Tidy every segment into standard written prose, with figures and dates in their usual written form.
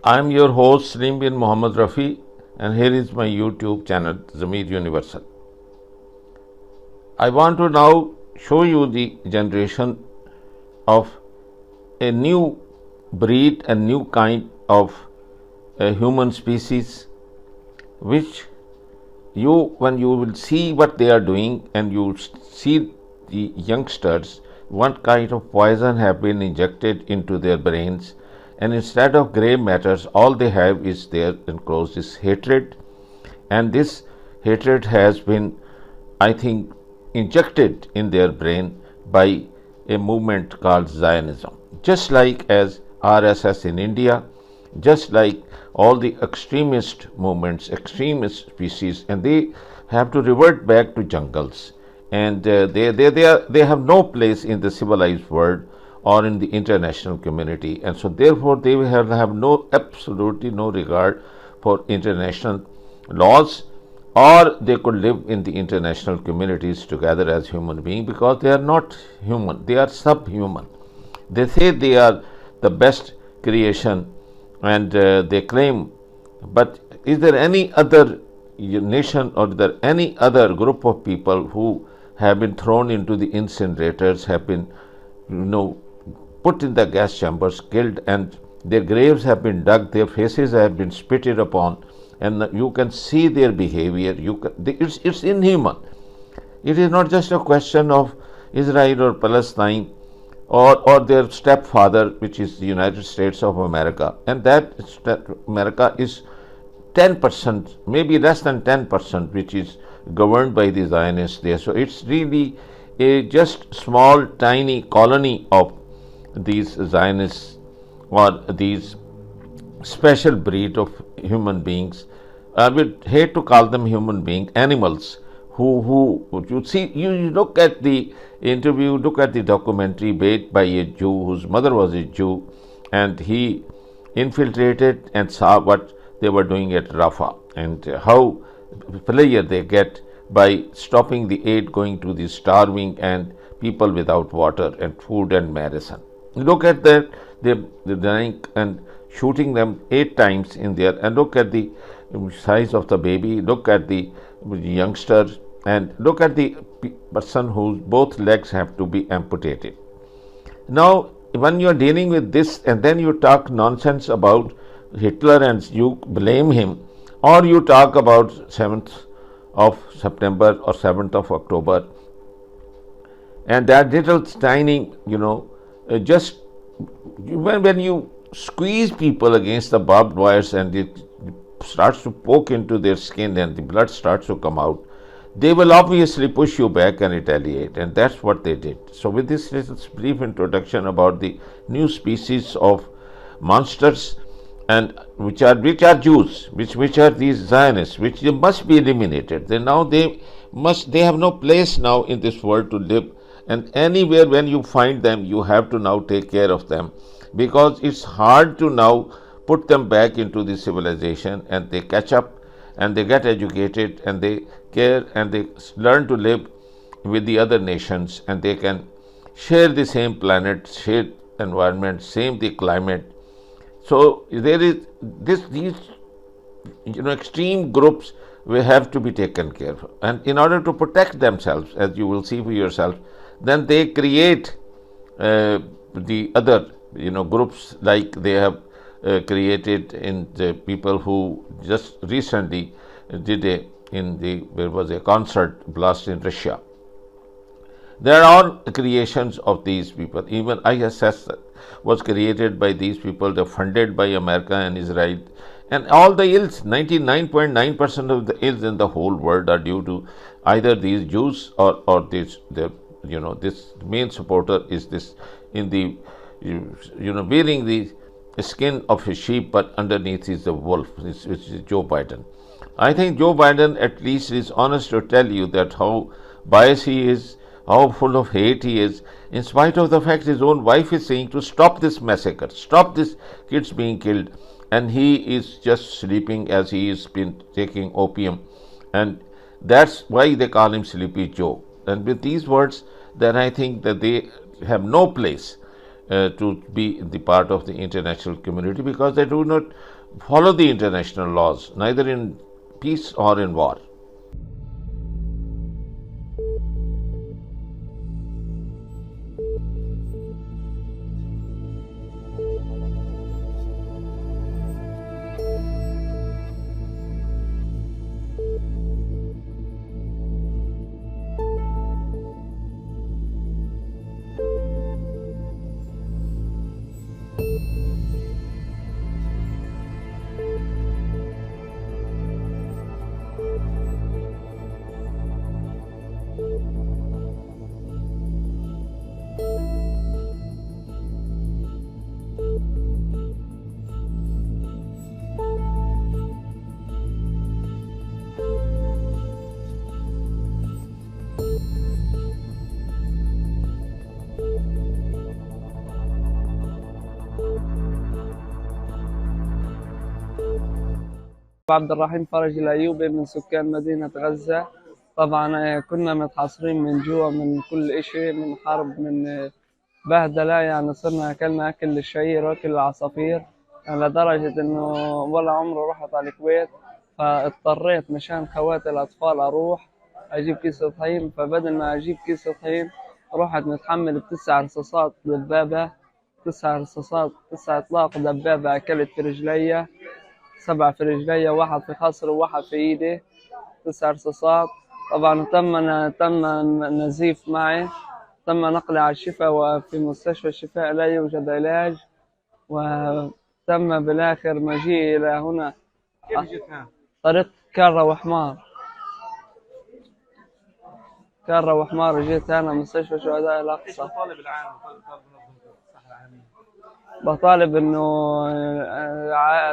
I'm your host Slim bin Mohammed Rafi, and here is my YouTube channel Zamir Universal. I want to now show you the generation of a new breed, a new kind of a human species, which when you will see what they are doing and you see the youngsters, what kind of poison have been injected into their brains, and instead of gray matters, all they have is there enclosed is hatred, and this hatred has been, I think, injected in their brain by a movement called Zionism. Just like as RSS in India, just like all the extremist movements, extremist species, and they have to revert back to jungles, and they have no place in the civilized world or in the international community, and so therefore they have absolutely no regard for international laws, or they could live in the international communities together as human beings, because they are not human, they are subhuman. They say they are the best creation, and they claim, but is there any other nation or is there any other group of people who have been thrown into the incinerators, have been put in the gas chambers, killed, and their graves have been dug, their faces have been spitted upon, and you can see their behavior. It's inhuman. It is not just a question of Israel or Palestine or their stepfather, which is the United States of America, and that America is 10%, maybe less than 10%, which is governed by the Zionists there. So it's really a just small, tiny colony of these Zionists, or these special breed of human beings. I would hate to call them human beings, animals, who you see, you look at the interview, look at the documentary made by a Jew whose mother was a Jew, and he infiltrated and saw what they were doing at Rafah, and how pleasure they get by stopping the aid going to the starving and people without water and food and medicine. Look at the dying and shooting them 8 times in there, and look at the size of the baby, look at the youngster, and look at the person whose both legs have to be amputated. Now, when you are dealing with this and then you talk nonsense about Hitler and you blame him, or you talk about 7th of September or 7th of October, and that little tiny, just when you squeeze people against the barbed wires and it starts to poke into their skin and the blood starts to come out, they will obviously push you back and retaliate, and that's what they did. So with this brief introduction about the new species of monsters, and which are Jews, which are these Zionists, which they must be eliminated. They have no place now in this world to live, and anywhere when you find them, you have to now take care of them, because it's hard to now put them back into the civilization, and they catch up and they get educated and they care and they learn to live with the other nations, and they can share the same planet, share environment, same the climate. So there is these extreme groups will have to be taken care of, and in order to protect themselves, as you will see for yourself, then they create the other groups, like they have created in the people who just recently did there was a concert blast in Russia. There are creations of these people. Even ISS was created by these people. They're funded by America and Israel, and all the ills, 99.9% of the ills in the whole world are due to either these Jews or this main supporter is this in the wearing the skin of a sheep, but underneath is the wolf, which is Joe Biden. I think Joe Biden at least is honest to tell you that how biased he is, how full of hate he is, in spite of the fact his own wife is saying to stop this massacre, stop this kids being killed, and he is just sleeping as he has been taking opium, and that's why they call him Sleepy Joe. And with these words, then I think that they have no place to be the part of the international community, because they do not follow the international laws, neither in peace or in war. عبد الرحيم فرج الأيوبي من سكان مدينة غزة. طبعا كنا متحصرين من جوا من كل إشي، من حرب، من بهدلة، يعني صرنا أكلنا أكل الشعير وأكل العصافير، يعني لدرجة إنه ولا عمره رحت على الكويت، فاضطريت مشان خواتي الأطفال أروح أجيب كيس طحين. فبدل ما أجيب كيس طحين رحت متحمل ب9 رصاصات دبابة، 9 رصاصات، 9 إطلاق دبابة. أكلت في رجلي، 7 في رجلي، 1 في خصري و1 في إيدي، 9 رصاصات. طبعا تم نزيف معي، تم نقلي على الشفاء، وفي مستشفى الشفاء لا يوجد علاج. وتم بالآخر مجيئي إلى هنا. كيف جيت هنا؟ طريق كارة وحمار، كارة وحمار جيت هنا مستشفى شهداء الأقصى. ايش الطالب العام وطالب منظمة الصحة العالمية؟ بطالب إنه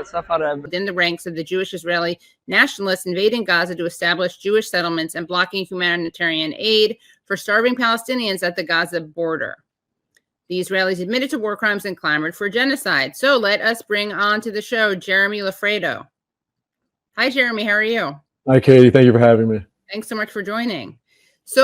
سفر within the ranks of the Jewish-Israeli nationalists invading Gaza to establish Jewish settlements and blocking humanitarian aid for starving Palestinians at the Gaza border. The Israelis admitted to war crimes and clamored for genocide. So let us bring on to the show Jeremy Lafredo. Hi, Jeremy. How are you? Hi, Katie. Thank you for having me. Thanks so much for joining. So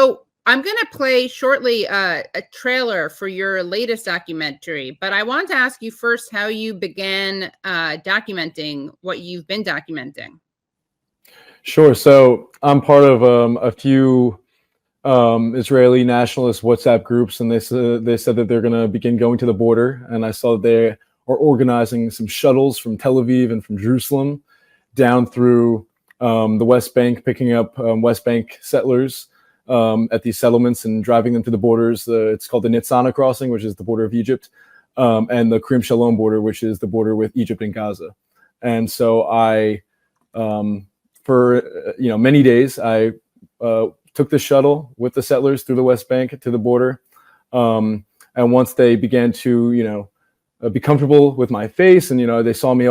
I'm going to play shortly a trailer for your latest documentary, but I want to ask you first how you began documenting what you've been documenting. Sure. So I'm part of a few Israeli nationalist WhatsApp groups, and they said that they're going to begin going to the border. And I saw that they are organizing some shuttles from Tel Aviv and from Jerusalem down through the West Bank, picking up West Bank settlers at these settlements and driving them to the borders. It's called the Nitzana crossing, which is the border of Egypt, and the Krim Shalom border, which is the border with Egypt and Gaza. And so I, for many days, I took the shuttle with the settlers through the West Bank to the border. And once they began to, be comfortable with my face, and they saw me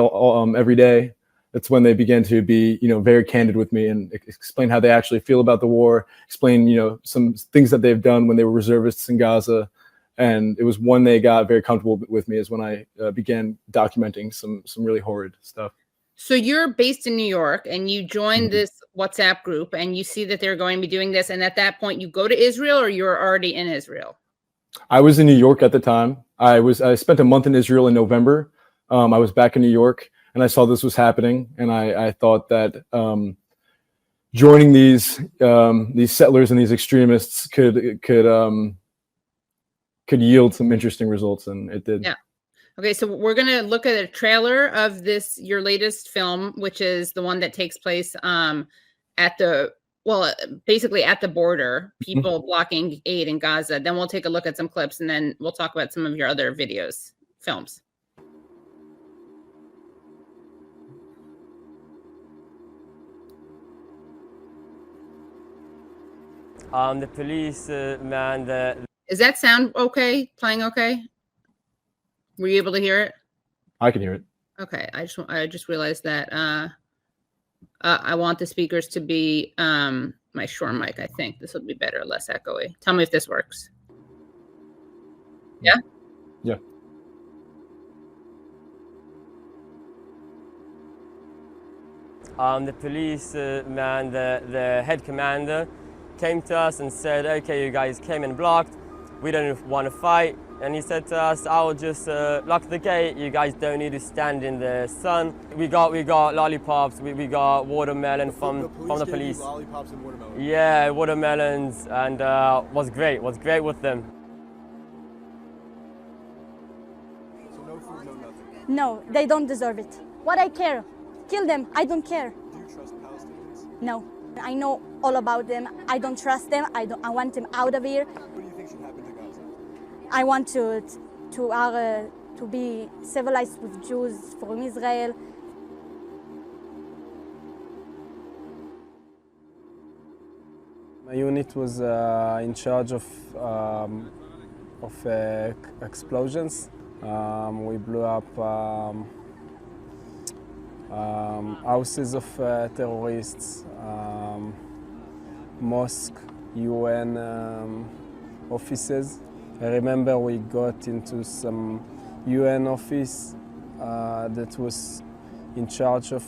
every day, that's when they began to be, very candid with me and explain how they actually feel about the war, explain, some things that they've done when they were reservists in Gaza. And it was when they got very comfortable with me is when I began documenting some really horrid stuff. So you're based in New York and you joined this WhatsApp group and you see that they're going to be doing this. And at that point you go to Israel, or you're already in Israel? I was in New York at the time. I spent a month in Israel in November. I was back in New York, and I saw this was happening, and I thought that joining these settlers and these extremists could yield some interesting results, and it did. Yeah. Okay, so we're going to look at a trailer of your latest film, which is the one that takes place basically at the border, people blocking aid in Gaza. Then we'll take a look at some clips, and then we'll talk about some of your other films. The police man. Is that sound okay? Playing okay? Were you able to hear it? I can hear it. Okay, I just realized that I want the speakers to be my Shure mic. I think this will be better, less echoey. Tell me if this works. Yeah? Yeah. The police man, the head commander, came to us and said, okay, you guys came and blocked. we don't want to fight. And he said to us, I'll just lock the gate. You guys don't need to stand in the sun. We got lollipops. We got watermelon from the police. Lollipops and watermelon. Yeah, watermelons, and was great with them. So no food, no nothing. No, they don't deserve it. What I care? Kill them. I don't care. Do you trust Palestinians? No. I know all about them. I don't trust them. I want them out of here. What do you think should happen to Gaza? I want to be civilized with Jews from Israel. My unit was in charge of explosions. We blew up houses of terrorists, mosque, UN offices. I remember we got into some UN office that was in charge of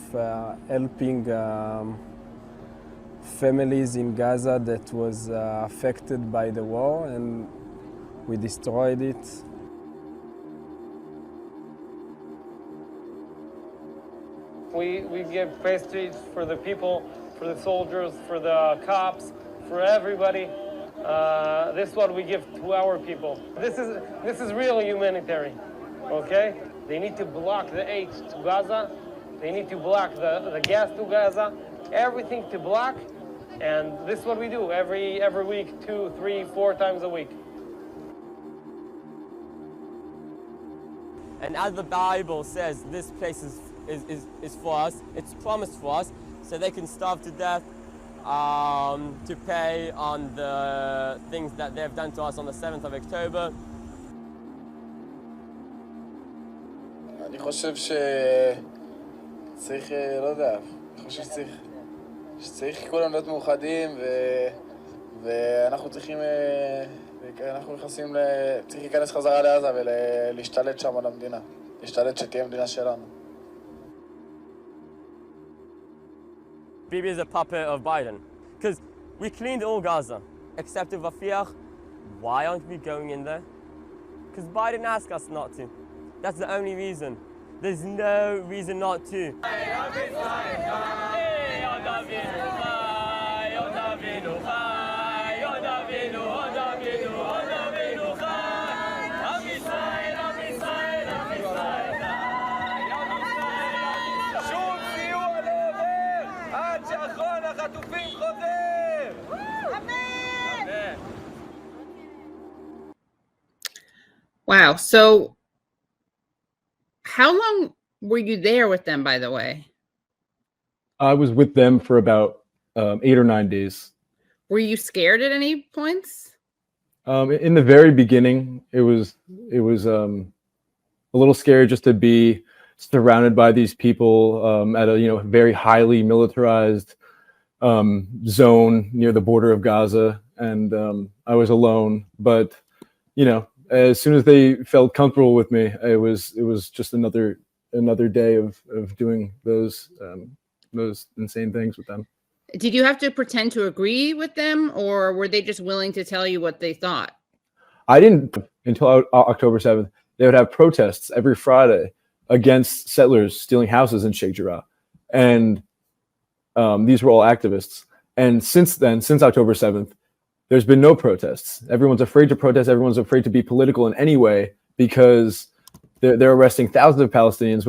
helping families in Gaza that was affected by the war, and we destroyed it. We give pastries for the people, for the soldiers, for the cops, for everybody. This is what we give to our people. This is really humanitarian, okay? They need to block the aid to Gaza. They need to block the gas to Gaza. Everything to block, and this is what we do every week, 2, 3, 4 times a week. And as the Bible says, this place is for us. It's promised for us, so they can starve to death to pay on the things that they've done to us on the 7th of October. אני חושב שצריך, לא יודע, אני חושב שצריך כולם להיות מאוחדים ואנחנו צריכים, אנחנו נכנסים, צריך להיכנס חזרה לעזה ולהשתלט שם על המדינה, להשתלט שתהיה מדינה שלנו. Bibi is a puppet of Biden, because we cleaned all Gaza, except in Rafiah. Why aren't we going in there? Because Biden asked us not to. That's the only reason. There's no reason not to. Wow. So how long were you there with them, by the way? I was with them for about 8 or 9 days. Were you scared at any points? In the very beginning, it was a little scary just to be surrounded by these people at a very highly militarized zone near the border of Gaza, and I was alone. But as soon as they felt comfortable with me, it was just another day of doing those insane things with them. Did you have to pretend to agree with them, or were they just willing to tell you what they thought? I didn't until October 7th. They would have protests every Friday against settlers stealing houses in Sheikh Jarrah, and these were all activists. And since then, since October 7th, there's been no protests. Everyone's afraid to protest. Everyone's afraid to be political in any way because they're arresting thousands of Palestinians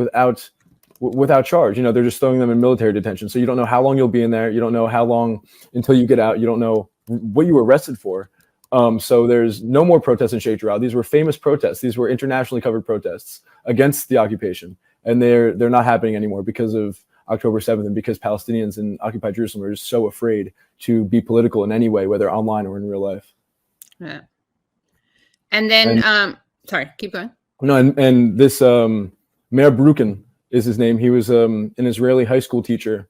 without charge. They're just throwing them in military detention. So you don't know how long you'll be in there. You don't know how long until you get out. You don't know what you were arrested for. So there's no more protests in Sheikh Jarrah. These were famous protests. These were internationally covered protests against the occupation, and they're not happening anymore because of October 7th and because Palestinians in occupied Jerusalem are so afraid to be political in any way, whether online or in real life. Yeah. And then, sorry, keep going. No, and this Meir Brukin is his name. He was an Israeli high school teacher.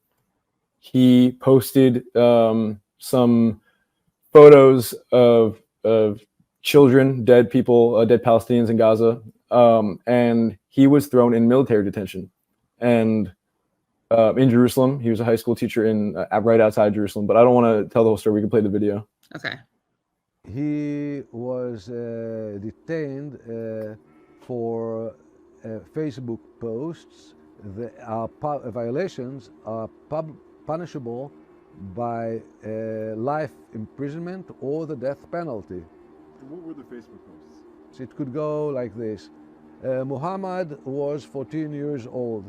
He posted some photos of children, dead people, dead Palestinians in Gaza, and he was thrown in military detention. And in Jerusalem, he was a high school teacher in right outside Jerusalem. But I don't want to tell the whole story. We can play the video. Okay. He was detained for Facebook posts that are violations are punishable by life imprisonment or the death penalty. What were the Facebook posts? It could go like this. Muhammad was 14 years old.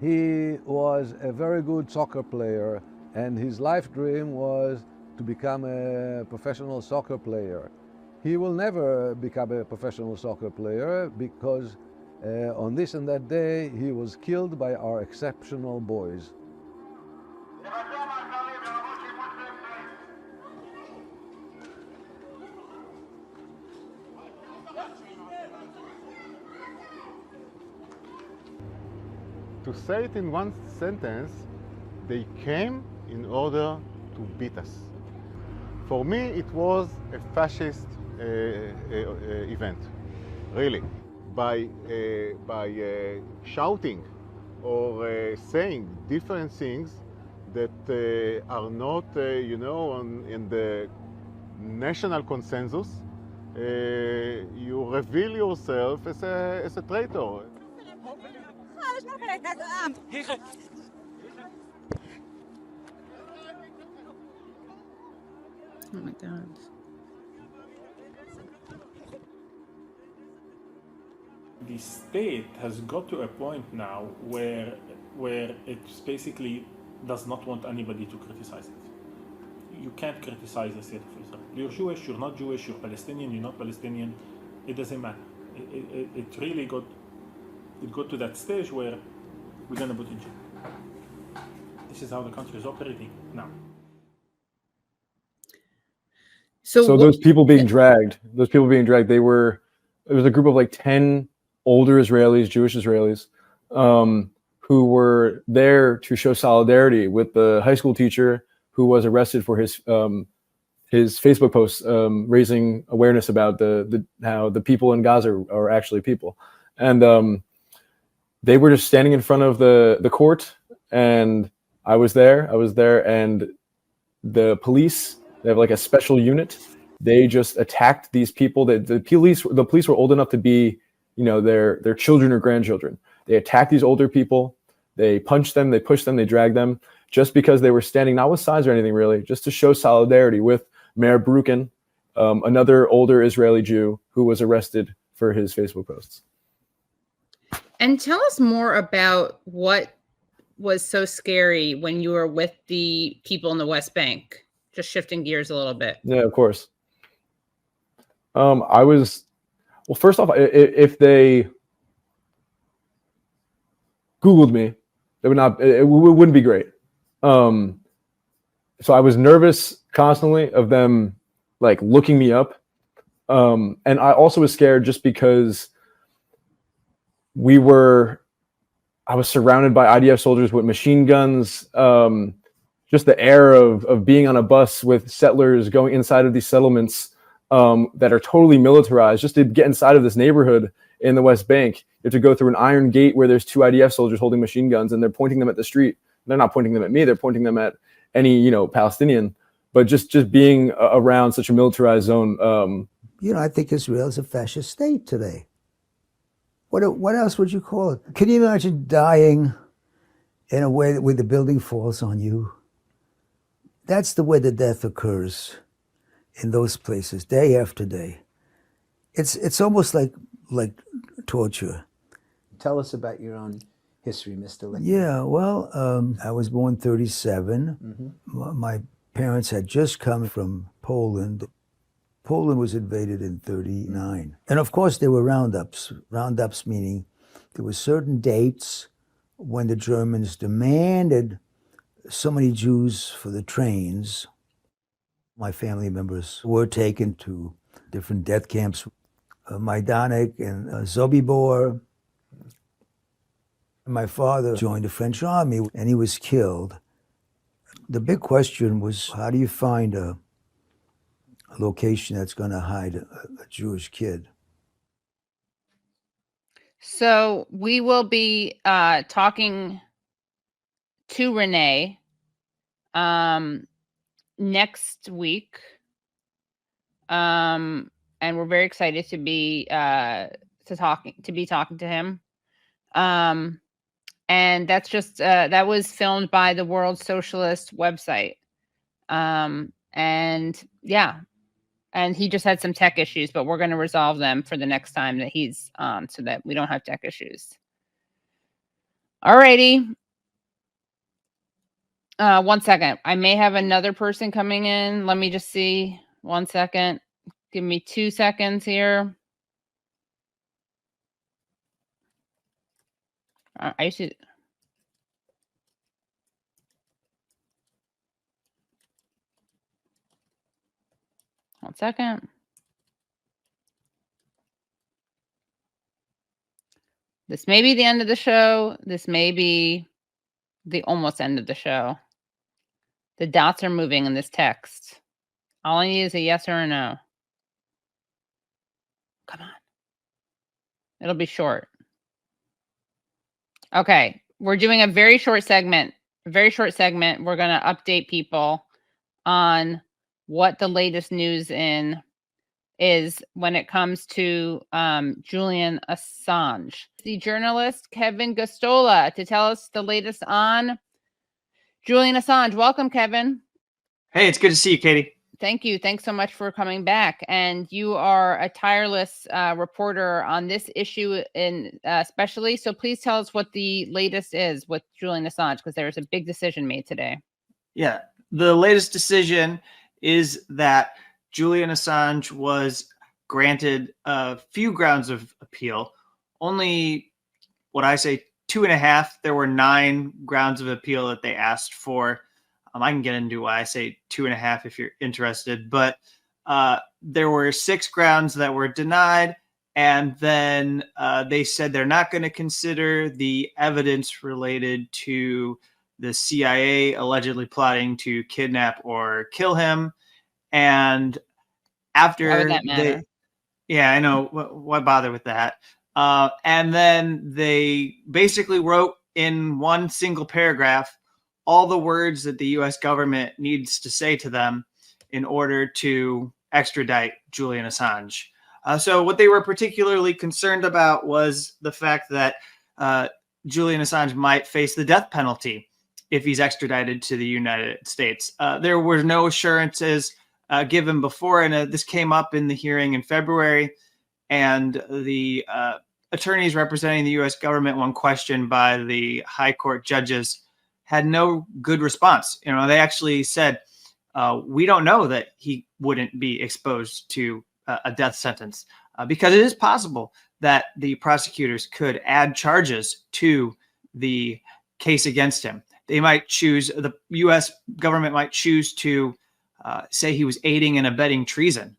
He was a very good soccer player, and his life dream was to become a professional soccer player. He will never become a professional soccer player because on this and that day he was killed by our exceptional boys. To say it in one sentence, they came in order to beat us. For me, it was a fascist event, really. By shouting or saying different things that are not, in the national consensus, you reveal yourself as a traitor. Oh my God. The state has got to a point now where it basically does not want anybody to criticize it. You can't criticize the state of Israel. You're Jewish, you're not Jewish, you're Palestinian, you're not Palestinian. It doesn't matter. It really got to that stage where we're going to put in jail. This is how the country is operating now. So those people being dragged, it was a group of like 10 older Israelis, Jewish Israelis, who were there to show solidarity with the high school teacher who was arrested for his Facebook posts raising awareness about how the people in Gaza are actually people. And they were just standing in front of the court, and I was there, and the police, they have like a special unit. They just attacked these people. The police were old enough to be, their children or grandchildren. They attacked these older people. They punched them. They pushed them. They dragged them just because they were standing, not with signs or anything really, just to show solidarity with Mayor Brukin, another older Israeli Jew who was arrested for his Facebook posts. And tell us more about what was so scary when you were with the people in the West Bank. Just shifting gears a little bit. Yeah, of course. First off, if they Googled me, it wouldn't be great. So I was nervous constantly of them like looking me up. And I also was scared just because I was surrounded by IDF soldiers with machine guns. Just the air of being on a bus with settlers going inside of these settlements that are totally militarized. Just to get inside of this neighborhood in the West Bank, you have to go through an iron gate where there's 2 IDF soldiers holding machine guns, and they're pointing them at the street. They're not pointing them at me. They're pointing them at any, Palestinian. But just being around such a militarized zone. I think Israel is a fascist state today. What else would you call it? Can you imagine dying in a way where the building falls on you? That's the way the death occurs in those places, day after day. It's almost like torture. Tell us about your own history, Mr. Lichtman. Yeah, well, I was born 37. Mm-hmm. My parents had just come from Poland. Poland was invaded in 39. And of course there were roundups. Roundups meaning there were certain dates when the Germans demanded so many Jews for the trains. My family members were taken to different death camps, Majdanek and Sobibor. My father joined the French army and he was killed. The big question was, how do you find a location that's going to hide a Jewish kid? So we will be talking to Renee next week and we're very excited to be talking to him. And that's just that was filmed by the World Socialist website. And yeah, and he just had some tech issues, but we're going to resolve them for the next time that he's on, so that we don't have tech issues. Alrighty. 1 second. I may have another person coming in. Let me just see. 1 second. Give me 2 seconds here. I should. One second. This may be the end of the show. This may be the almost end of the show. The dots are moving in this text. All I need is a yes or a no. Come on. It'll be short. Okay. We're doing a very short segment. We're going to update people on what the latest news is when it comes to Julian Assange. The journalist Kevin Gostola to tell us the latest on Julian Assange. Welcome, Kevin. Hey, it's good to see you, Katie. Thank you. Thanks so much for coming back. And you are a tireless reporter on this issue, especially. So please tell us what the latest is with Julian Assange, because there was a big decision made today. Yeah, the latest decision is that Julian Assange was granted a few grounds of appeal. Only, what I say, 2.5. There were 9 grounds of appeal that they asked for. I can get into why I say 2.5 if you're interested, but there were 6 grounds that were denied, and then they said they're not going to consider the evidence related to the CIA allegedly plotting to kidnap or kill him. And after Why would that matter? I know, why bother with that? And then they basically wrote in one single paragraph all the words that the U.S. government needs to say to them in order to extradite Julian Assange. So what they were particularly concerned about was the fact that Julian Assange might face the death penalty if he's extradited to the United States. There were no assurances given before, and this came up in the hearing in February, and the attorneys representing the U.S. government, when questioned by the high court judges, had no good response. They actually said, we don't know that he wouldn't be exposed to a death sentence because it is possible that the prosecutors could add charges to the case against him. They might choose, the U.S. government might choose to say he was aiding and abetting treason.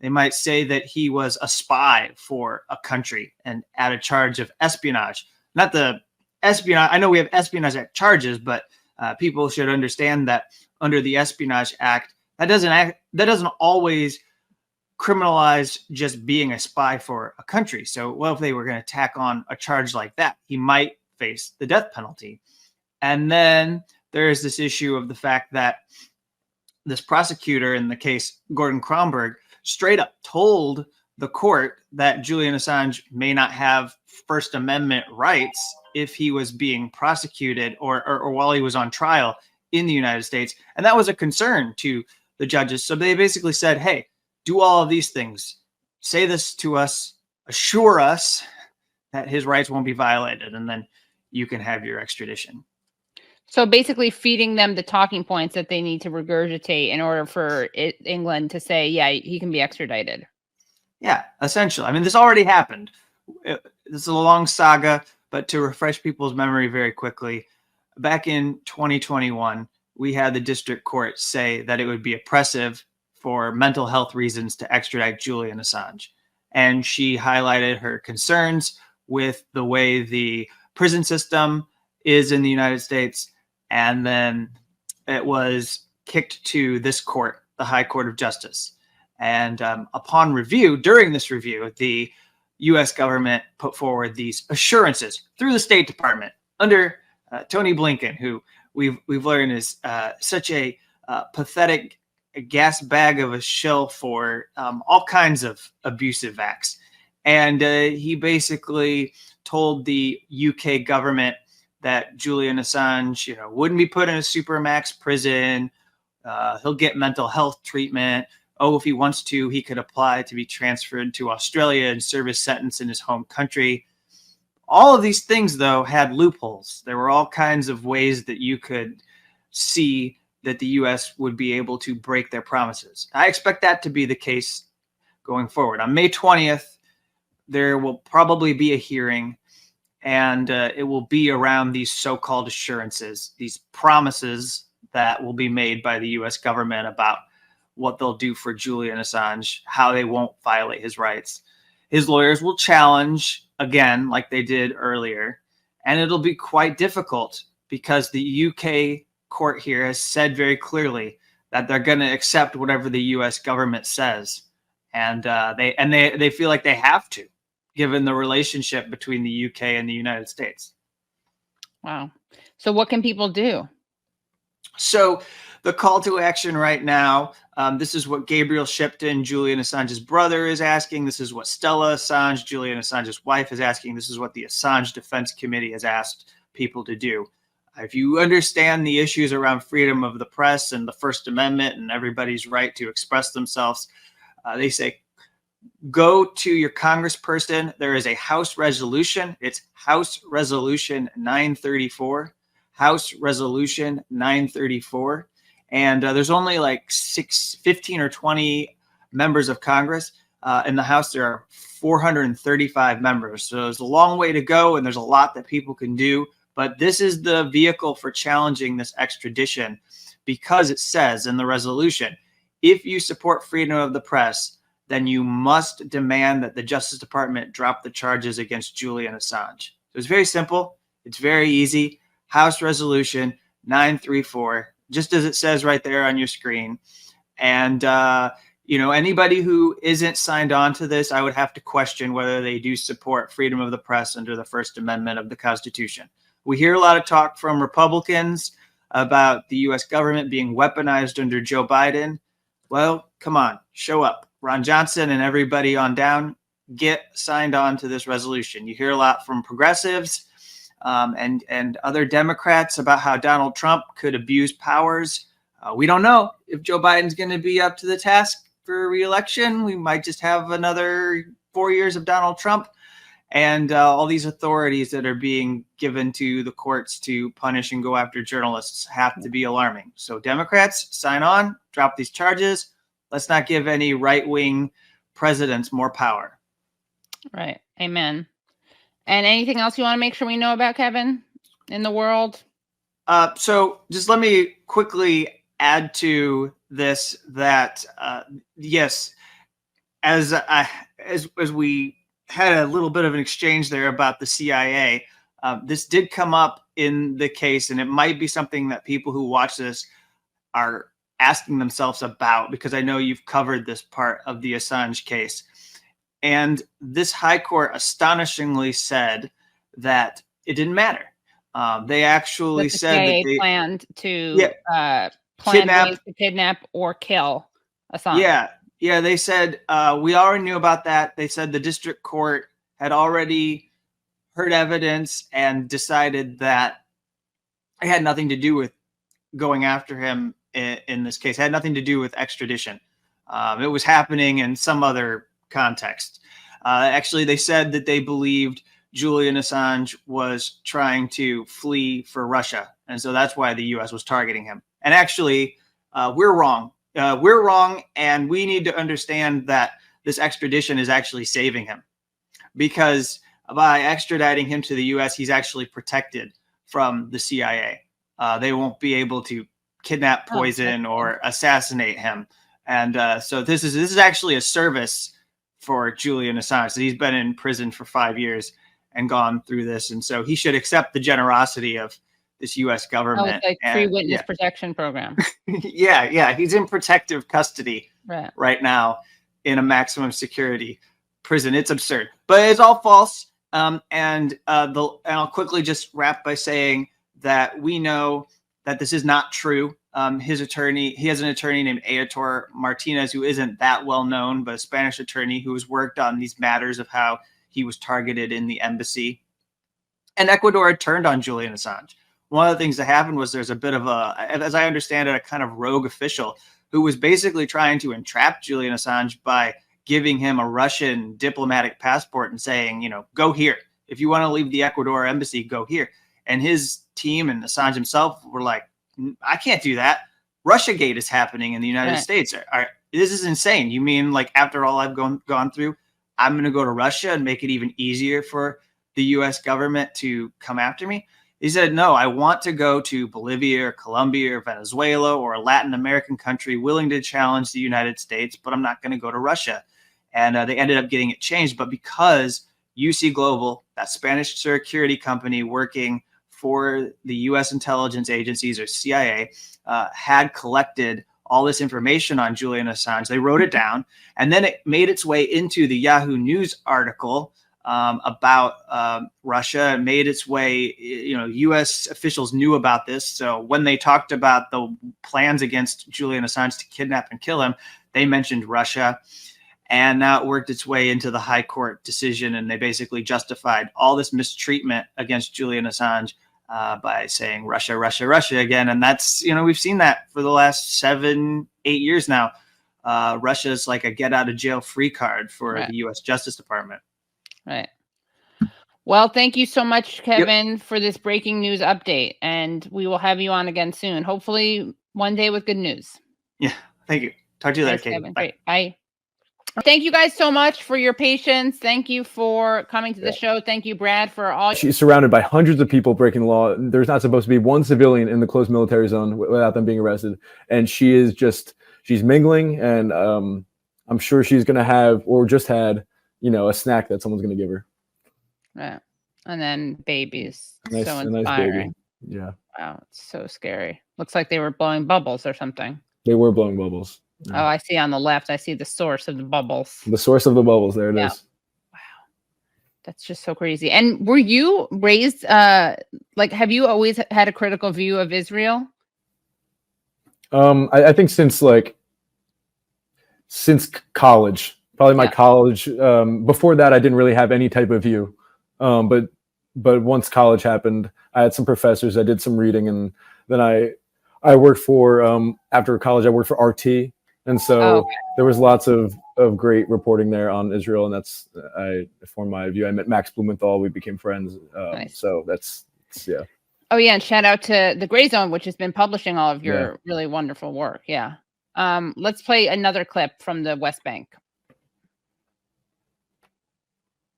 They might say that he was a spy for a country and add a charge of espionage. Not the espionage. I know we have Espionage Act charges, but people should understand that under the Espionage Act, that doesn't always criminalize just being a spy for a country. So what if they were going to tack on a charge like that? He might face the death penalty. And then there is this issue of the fact that this prosecutor in the case, Gordon Kromberg, straight up told the court that Julian Assange may not have First Amendment rights if he was being prosecuted or while he was on trial in the United States. And that was a concern to the judges. So they basically said, hey, do all of these things. Say this to us, assure us that his rights won't be violated, and then you can have your extradition. So basically feeding them the talking points that they need to regurgitate in order for England to say, yeah, he can be extradited. Yeah, essentially. I mean, this already happened. This is a long saga, but to refresh people's memory very quickly, back in 2021, we had the district court say that it would be oppressive for mental health reasons to extradite Julian Assange. And she highlighted her concerns with the way the prison system is in the United States. And then it was kicked to this court, the High Court of Justice. And upon review, during this review, the U.S. government put forward these assurances through the State Department under Tony Blinken, who we've learned is such a pathetic a gas bag of a shill for all kinds of abusive acts. And he basically told the UK government that Julian Assange, wouldn't be put in a supermax prison. He'll get mental health treatment. Oh, if he wants to, he could apply to be transferred to Australia and serve his sentence in his home country. All of these things, though, had loopholes. There were all kinds of ways that you could see that the U.S. would be able to break their promises. I expect that to be the case going forward. On May 20th, there will probably be a hearing, and it will be around these so-called assurances, these promises that will be made by the U.S. government about what they'll do for Julian Assange, how they won't violate his rights. His lawyers will challenge again, like they did earlier, and it'll be quite difficult because the UK court here has said very clearly that they're going to accept whatever the U.S. government says, and they feel like they have to, given the relationship between the UK and the United States. Wow. So what can people do? So the call to action right now, this is what Gabriel Shipton, Julian Assange's brother, is asking. This is what Stella Assange, Julian Assange's wife, is asking. This is what the Assange Defense Committee has asked people to do. If you understand the issues around freedom of the press and the First Amendment and everybody's right to express themselves, they say, go to your congressperson. There is a House resolution. It's House Resolution 934. House Resolution 934. And there's only like 15 or 20 members of Congress. In the House, there are 435 members. So there's a long way to go, and there's a lot that people can do. But this is the vehicle for challenging this extradition, because it says in the resolution, if you support freedom of the press, then you must demand that the Justice Department drop the charges against Julian Assange. So it's very simple. It's very easy. House Resolution 934, just as it says right there on your screen. And, anybody who isn't signed on to this, I would have to question whether they do support freedom of the press under the First Amendment of the Constitution. We hear a lot of talk from Republicans about the U.S. government being weaponized under Joe Biden. Well, come on, show up. Ron Johnson and everybody on down, get signed on to this resolution. You hear a lot from progressives and other Democrats about how Donald Trump could abuse powers. We don't know if Joe Biden's going to be up to the task for re-election. We might just have another 4 years of Donald Trump. And all these authorities that are being given to the courts to punish and go after journalists have to be alarming. So Democrats, sign on, drop these charges. Let's not give any right-wing presidents more power. Right. Amen. And anything else you want to make sure we know about, Kevin, in the world? So just let me quickly add to this that, yes, as we had a little bit of an exchange there about the CIA, this did come up in the case, and it might be something that people who watch this are asking themselves about, because I know you've covered this part of the Assange case. And this high court astonishingly said that it didn't matter. They actually said that they planned to kidnap or kill Assange. Yeah, they said we already knew about that. They said the district court had already heard evidence and decided that it had nothing to do with going after him in this case. It had nothing to do with extradition. It was happening in some other context. Actually, they said that they believed Julian Assange was trying to flee for Russia. And so that's why the U.S. was targeting him. And actually, we're wrong. We're wrong, and we need to understand that this extradition is actually saving him, because by extraditing him to the U.S., he's actually protected from the CIA. They won't be able to kidnap, poison, or assassinate him. And so this is actually a service for Julian Assange. So he's been in prison for 5 years and gone through this, and so he should accept the generosity of this U.S. government. Oh, it's like free witness protection program. Yeah. He's in protective custody right now in a maximum security prison. It's absurd, but it's all false. And I'll quickly just wrap by saying that we know that this is not true. He has an attorney named Aetor Martinez, who isn't that well known, but a Spanish attorney who has worked on these matters of how he was targeted in the embassy. And Ecuador had turned on Julian Assange. One of the things that happened was there's a bit of as I understand it, a kind of rogue official who was basically trying to entrap Julian Assange by giving him a Russian diplomatic passport and saying, go here. If you want to leave the Ecuador embassy, go here. And his team and Assange himself were like, I can't do that. Russiagate is happening in the United States. This is insane. You mean like after all I've gone through, I'm going to go to Russia and make it even easier for the U.S. government to come after me? He said, no, I want to go to Bolivia or Colombia or Venezuela or a Latin American country willing to challenge the United States, but I'm not going to go to Russia. And they ended up getting it changed. But because UC Global, that Spanish security company working for the U.S. intelligence agencies or CIA, had collected all this information on Julian Assange, they wrote it down, and then it made its way into the Yahoo News article about Russia, and made its way, U.S. officials knew about this. So when they talked about the plans against Julian Assange to kidnap and kill him, they mentioned Russia. And now it worked its way into the high court decision, and they basically justified all this mistreatment against Julian Assange by saying Russia, Russia, Russia again. And that's, we've seen that for the last 7-8 years now. Russia is like a get out of jail free card for the U.S. Justice Department. Right. Well, thank you so much, Kevin, for this breaking news update. And we will have you on again soon. Hopefully one day with good news. Yeah. Thank you. Talk to you later, Katie. Kevin. Bye. Great. Bye. Thank you guys so much for your patience. Thank you for coming to the show. Thank you, Brad, for all. She's surrounded by hundreds of people breaking the law. There's not supposed to be one civilian in the closed military zone without them being arrested. And she's mingling, and I'm sure she's going to have, or just had, a snack that someone's going to give her. Right. And then babies. Nice, so inspiring. Nice baby. Yeah. Wow. It's so scary. Looks like they were blowing bubbles or something. They were blowing bubbles. Oh, I see on the left. I see the source of the bubbles. The source of the bubbles. There it is. Wow. That's just so crazy. And were you raised, have you always had a critical view of Israel? I think since college, probably my college. Before that, I didn't really have any type of view. But once college happened, I had some professors. I did some reading, and then I worked for, after college, I worked for RT. And so there was lots of great reporting there on Israel, and I formed my view. I met Max Blumenthal. We became friends. Nice. So that's. Oh, yeah. And shout out to the Gray Zone, which has been publishing all of your really wonderful work. Yeah. Let's play another clip from the West Bank.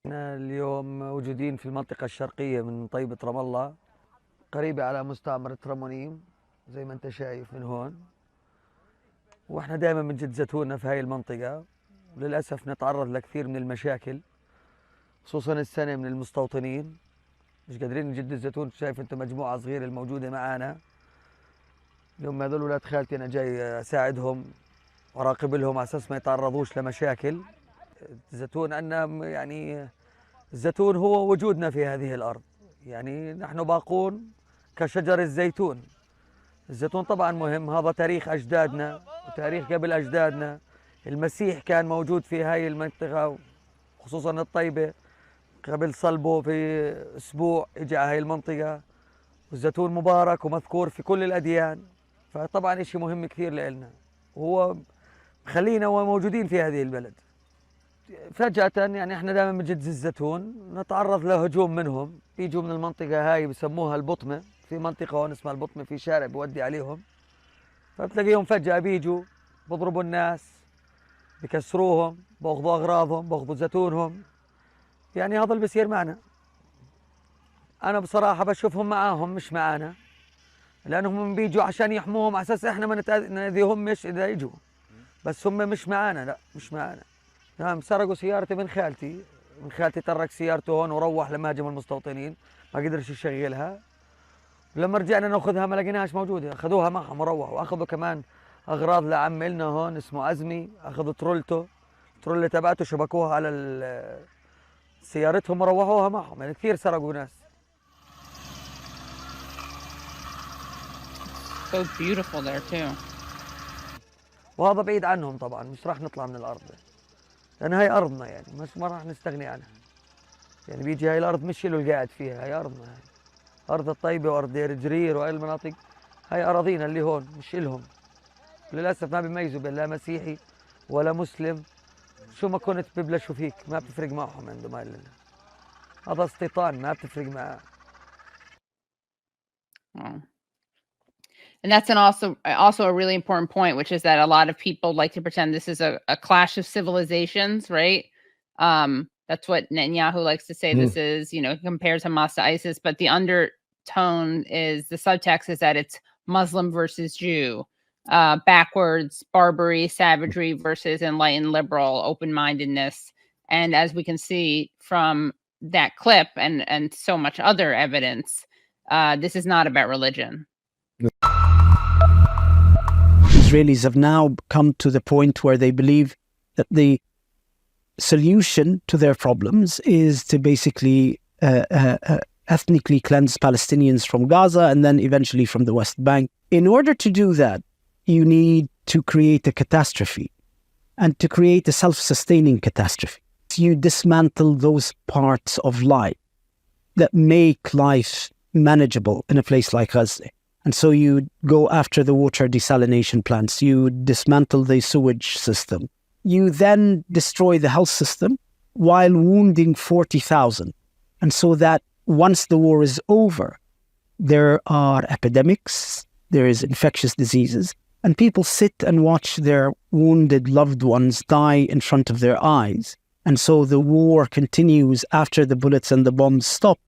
اليوم موجودين في المنطقة الشرقية من طيبة رام الله، قريبة على مستعمرة رمونيم زي ما انت شايف من هون. واحنا دائما بنجد زيتوننا في هاي المنطقة، وللأسف نتعرض لكثير من المشاكل، خصوصا السنة من المستوطنين مش قادرين نجد الزيتون. شايف انت مجموعة صغيرة الموجودة معانا. اليوم هذول ولاد خالتي انا جاي اساعدهم وراقب لهم على اساس ما يتعرضوش لمشاكل. الزيتون عندنا يعني الزيتون هو وجودنا في هذه الأرض، يعني نحن باقون كشجر الزيتون. الزيتون طبعا مهم، هذا تاريخ أجدادنا وتاريخ قبل أجدادنا. المسيح كان موجود في هاي المنطقة خصوصا الطيبة، قبل صلبه في أسبوع إجا على هاي المنطقة. والزيتون مبارك ومذكور في كل الأديان، فطبعا إشي مهم كثير لإلنا، وهو خلينا موجودين في هذه البلد. فجأة يعني احنا دائما بنجد الزيتون نتعرض لهجوم منهم، بيجوا من المنطقة هاي بسموها البطمة، في منطقة هون اسمها البطمة، في شارع بودي عليهم، فبتلاقيهم فجأة بيجوا بضربوا الناس، بكسروهم، باخذوا أغراضهم، باخذوا زيتونهم. يعني هذا اللي بصير معنا. أنا بصراحة بشوفهم معاهم مش معانا، لأنهم بيجوا عشان يحموهم على أساس احنا ما نأذيهمش إذا يجوا، بس هم مش معانا. لا مش معانا. نعم سرقوا سيارتي من خالتي، ترك سيارته هون وروح لما هاجموا المستوطنين، ما قدرش يشغلها. ولما رجعنا ناخذها ما لقيناهاش موجوده، اخذوها معهم وروحوا. واخذوا كمان اغراض لعم لنا هون اسمه عزمي، اخذوا الترولة تبعته شبكوها على سيارتهم وروحوها معهم. يعني كثير سرقوا ناس. so beautiful there too. وهذا بعيد عنهم طبعا، مش راح نطلع من الارض لان هاي ارضنا يعني، مش ما راح نستغني عنها. يعني بيجي هاي الارض مش له القاعد فيها، هاي ارضنا هاي. ارض الطيبه وارض دير جرير وهاي المناطق هاي اراضينا اللي هون مش الهم. للاسف ما بيميزوا بين لا مسيحي ولا مسلم، شو ما كنت ببلشوا فيك ما بتفرق معهم عندهم هاي هذا استيطان ما بتفرق معاه. And that's also a really important point, which is that a lot of people like to pretend this is a clash of civilizations, right? That's what Netanyahu likes to say. This is, he compares Hamas to ISIS, but the undertone is, the subtext is that it's Muslim versus Jew, backwards, barbarity, savagery versus enlightened, liberal, open-mindedness. And as we can see from that clip and so much other evidence, this is not about religion. Israelis have now come to the point where they believe that the solution to their problems is to basically ethnically cleanse Palestinians from Gaza and then eventually from the West Bank. In order to do that, you need to create a catastrophe and to create a self-sustaining catastrophe. You dismantle those parts of life that make life manageable in a place like Gaza. And so you go after the water desalination plants, you dismantle the sewage system. You then destroy the health system while wounding 40,000. And so that once the war is over, there are epidemics, there is infectious diseases, and people sit and watch their wounded loved ones die in front of their eyes. And so the war continues after the bullets and the bombs stop.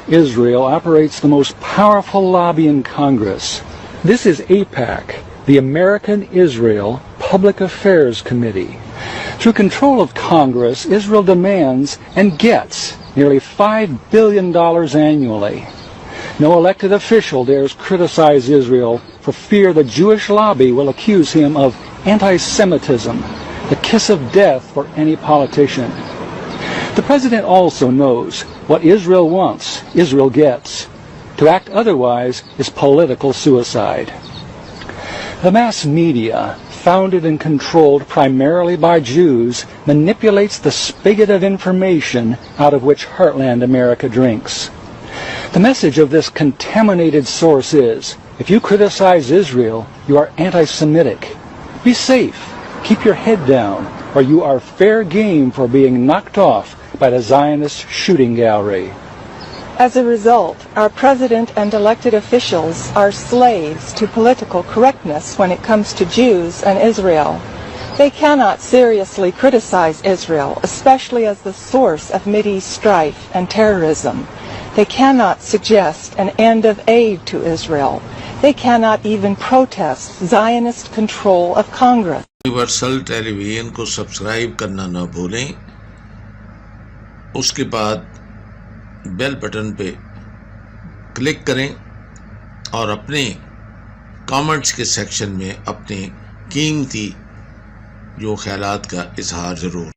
Israel operates the most powerful lobby in Congress. This is AIPAC, the American Israel Public Affairs Committee. Through control of Congress, Israel demands and gets nearly $5 billion annually. No elected official dares criticize Israel for fear the Jewish lobby will accuse him of anti-Semitism, the kiss of death for any politician. The president also knows what Israel wants, Israel gets. To act otherwise is political suicide. The mass media, founded and controlled primarily by Jews, manipulates the spigot of information out of which heartland America drinks. The message of this contaminated source is, if you criticize Israel, you are anti-Semitic. Be safe, keep your head down, or you are fair game for being knocked off by the Zionist shooting gallery. As a result, our president and elected officials are slaves to political correctness when it comes to Jews and Israel. They cannot seriously criticize Israel, especially as the source of Mideast strife and terrorism. They cannot suggest an end of aid to Israel. They cannot even protest Zionist control of Congress. Universal television को subscribe करना ना भूलें, उसके बाद bell button पे click करें और अपने कमेंट्स के सेक्शन में अपने कीमती जो ख्यालात का इजहार ज़रूर